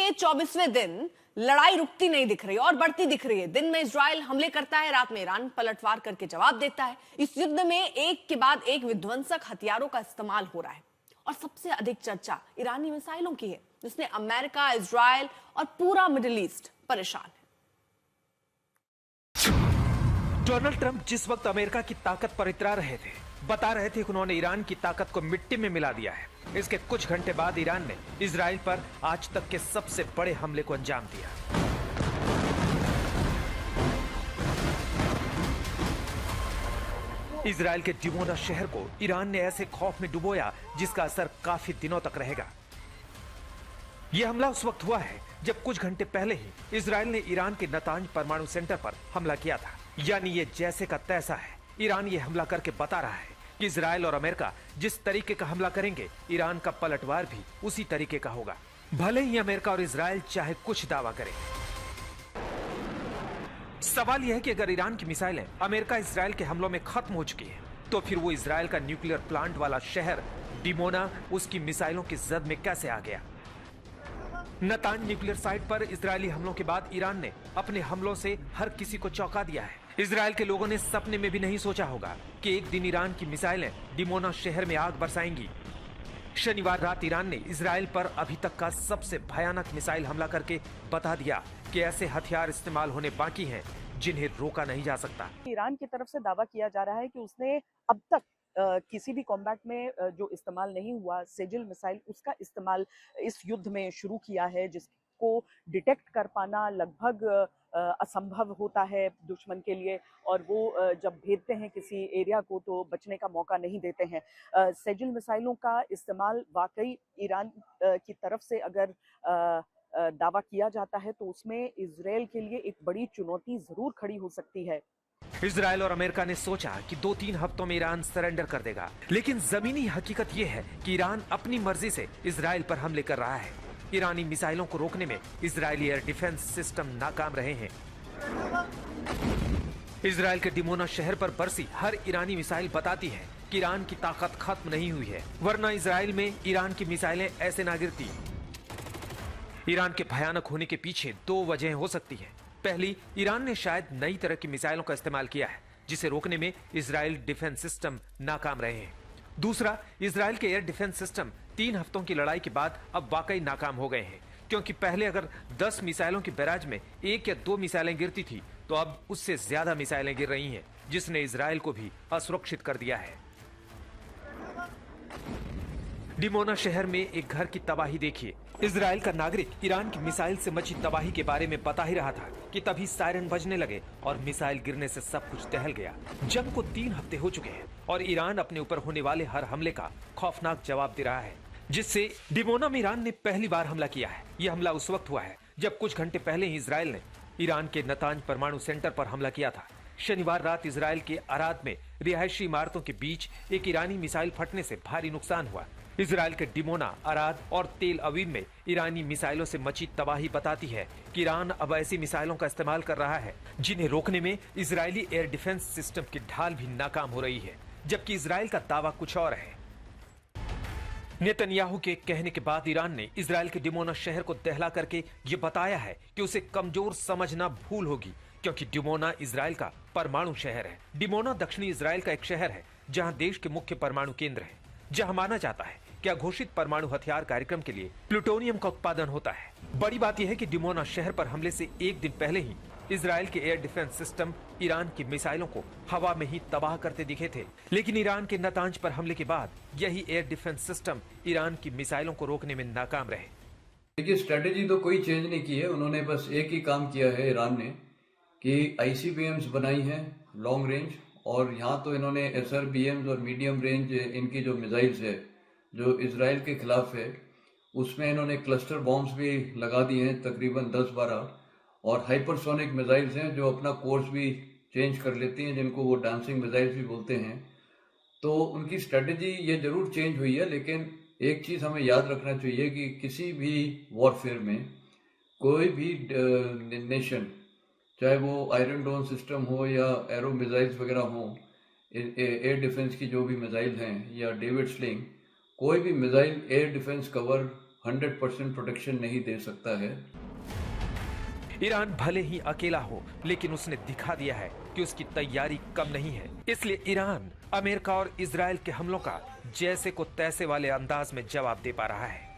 के 24वें दिन लड़ाई रुकती नहीं दिख रही और बढ़ती दिख रही है। दिन में इजराइल हमले करता है, रात में ईरान पलटवार करके जवाब देता है। इस युद्ध में एक के बाद एक विध्वंसक हथियारों का इस्तेमाल हो रहा है और सबसे अधिक चर्चा ईरानी मिसाइलों की है, जिसने अमेरिका, इजराइल और पूरा मिडिल ईस्ट परेशान है। डोनाल्ड ट्रंप जिस वक्त अमेरिका की ताकत पर इतरा रहे थे, बता रहे थे कि उन्होंने ईरान की ताकत को मिट्टी में मिला दिया है, इसके कुछ घंटे बाद ईरान ने इजराइल पर आज तक के सबसे बड़े हमले को अंजाम दिया। इजराइल के डिमोना शहर को ईरान ने ऐसे खौफ में डुबोया जिसका असर काफी दिनों तक रहेगा। यह हमला उस वक्त हुआ है जब कुछ घंटे पहले ही इजराइल ने ईरान के नतांज परमाणु सेंटर पर हमला किया था। यानी ये जैसे का तैसा है। ईरान ये हमला करके बता रहा है कि इजराइल और अमेरिका जिस तरीके का हमला करेंगे, ईरान का पलटवार भी उसी तरीके का होगा, भले ही अमेरिका और इजराइल चाहे कुछ दावा करें। सवाल यह है कि अगर ईरान की मिसाइलें अमेरिका इजराइल के हमलों में खत्म हो चुकी हैं, तो फिर वो इजराइल का न्यूक्लियर प्लांट वाला शहर डिमोना उसकी मिसाइलों की जद में कैसे आ गया। नतांज न्यूक्लियर साइट पर इजरायली हमलों के बाद ईरान ने अपने हमलों से हर किसी को चौंका दिया है। इजराइल के लोगों ने सपने में भी नहीं सोचा होगा कि एक दिन ईरान की मिसाइलें डिमोना शहर में आग बरसाएंगी। शनिवार रात ईरान ने इजराइल पर अभी तक का सबसे भयानक मिसाइल हमला करके बता दिया कि ऐसे हथियार इस्तेमाल होने बाकी हैं जिन्हें रोका नहीं जा सकता। ईरान की तरफ से दावा किया जा रहा है कि उसने अब तक किसी भी कॉम्बैट में जो इस्तेमाल नहीं हुआ सेजिल मिसाइल, उसका इस्तेमाल इस युद्ध में शुरू किया है, जिसको डिटेक्ट कर पाना लगभग असंभव होता है दुश्मन के लिए, और वो जब भेजते हैं किसी एरिया को तो बचने का मौका नहीं देते हैं। सेजिल मिसाइलों का इस्तेमाल वाकई ईरान की तरफ से अगर दावा किया जाता है तो उसमें इजराइल के लिए एक बड़ी चुनौती जरूर खड़ी हो सकती है। इजराइल और अमेरिका ने सोचा कि 2-3 हफ्तों में ईरान सरेंडर कर देगा, लेकिन जमीनी हकीकत यह है कि ईरान अपनी मर्जी से इजराइल पर हमले कर रहा है। ईरानी मिसाइलों को रोकने में इजरायली एयर डिफेंस सिस्टम नाकाम रहे हैं। इजराइल के डिमोना शहर पर बरसी हर ईरानी मिसाइल बताती है कि ईरान की ताकत खत्म नहीं हुई है, वरना इजराइल में ईरान की मिसाइलें ऐसे ना गिरती। ईरान के भयानक होने के पीछे 2 वजह हो सकती है। पहली, ईरान ने शायद नई तरह की मिसाइलों का इस्तेमाल किया है जिसे रोकने में इजराइल डिफेंस सिस्टम नाकाम रहे हैं। दूसरा, इजराइल के एयर डिफेंस सिस्टम 3 हफ्तों की लड़ाई के बाद अब वाकई नाकाम हो गए हैं, क्योंकि पहले अगर 10 मिसाइलों की बैराज में 1 या 2 मिसाइलें गिरती थी, तो अब उससे ज्यादा मिसाइलें गिर रही हैं, जिसने इजराइल को भी असुरक्षित कर दिया है। डिमोना शहर में एक घर की तबाही देखिए। इजराइल का नागरिक ईरान की मिसाइल से मची तबाही के बारे में बता ही रहा था कि तभी सायरन बजने लगे और मिसाइल गिरने से सब कुछ टहल गया। जंग को 3 हफ्ते हो चुके हैं और ईरान अपने ऊपर होने वाले हर हमले का खौफनाक जवाब दे रहा है, जिससे डिमोना में ईरान ने पहली बार हमला किया है। यह हमला उस वक्त हुआ है जब कुछ घंटे पहले ही इजराइल ने ईरान के नतांज परमाणु सेंटर पर हमला किया था। शनिवार रात इजराइल के अराद में रिहायशी इमारतों के बीच एक ईरानी मिसाइल फटने से भारी नुकसान हुआ। इजराइल के डिमोना, अराद और तेल अवीव में ईरानी मिसाइलों से मची तबाही बताती है कि ईरान अब ऐसी मिसाइलों का इस्तेमाल कर रहा है जिन्हें रोकने में इजरायली एयर डिफेंस सिस्टम की ढाल भी नाकाम हो रही है, जबकि इजराइल का दावा कुछ और है। नेतन्याहू के कहने के बाद ईरान ने इजराइल के डिमोना शहर को दहला करके ये बताया है कि उसे कमजोर समझना भूल होगी, क्योंकि डिमोना इजराइल का परमाणु शहर है। डिमोना दक्षिणी इजराइल का एक शहर है जहां देश के मुख्य परमाणु केंद्र है, जहां माना जाता है कि घोषित परमाणु हथियार कार्यक्रम के लिए प्लूटोनियम का उत्पादन होता है। बड़ी बात यह है कि डिमोना शहर पर हमले से एक दिन पहले ही इजराइल के एयर डिफेंस सिस्टम ईरान की मिसाइलों को हवा में ही तबाह करते दिखे थे, लेकिन ईरान के नतांज पर हमले के बाद यही एयर डिफेंस सिस्टम ईरान की मिसाइलों को रोकने में नाकाम रहे। देखिए, स्ट्रेटेजी तो कोई चेंज नहीं की है। उन्होंने बस एक ही काम किया है ईरान ने कि ICBMs बनाई हैं लॉन्ग रेंज, और यहाँ तो इन्होंने SRBMs और मीडियम रेंज इनकी जो मिसाइल्स है जो इजराइल के खिलाफ है, उसमें इन्होंने क्लस्टर बॉम्ब्स भी लगा दिए हैं तकरीबन 10-12, और हाइपरसोनिक मिसाइल्स हैं जो अपना कोर्स भी चेंज कर लेती हैं, जिनको वो डांसिंग मिसाइल्स भी बोलते हैं। तो उनकी स्ट्रेटजी ये जरूर चेंज हुई है, लेकिन एक चीज़ हमें याद रखना चाहिए कि किसी भी वॉरफेयर में कोई भी नेशन, चाहे वो आयरन डोम सिस्टम हो या एरो मिसाइल्स वगैरह हो, एयर डिफेंस की जो भी मिसाइल हैं या डेविड स्लिंग, कोई भी missile air defence cover 100% protection नहीं दे सकता है। ईरान भले ही अकेला हो, लेकिन उसने दिखा दिया है कि उसकी तैयारी कम नहीं है। इसलिए ईरान अमेरिका और इजराइल के हमलों का जैसे को तैसे वाले अंदाज में जवाब दे पा रहा है।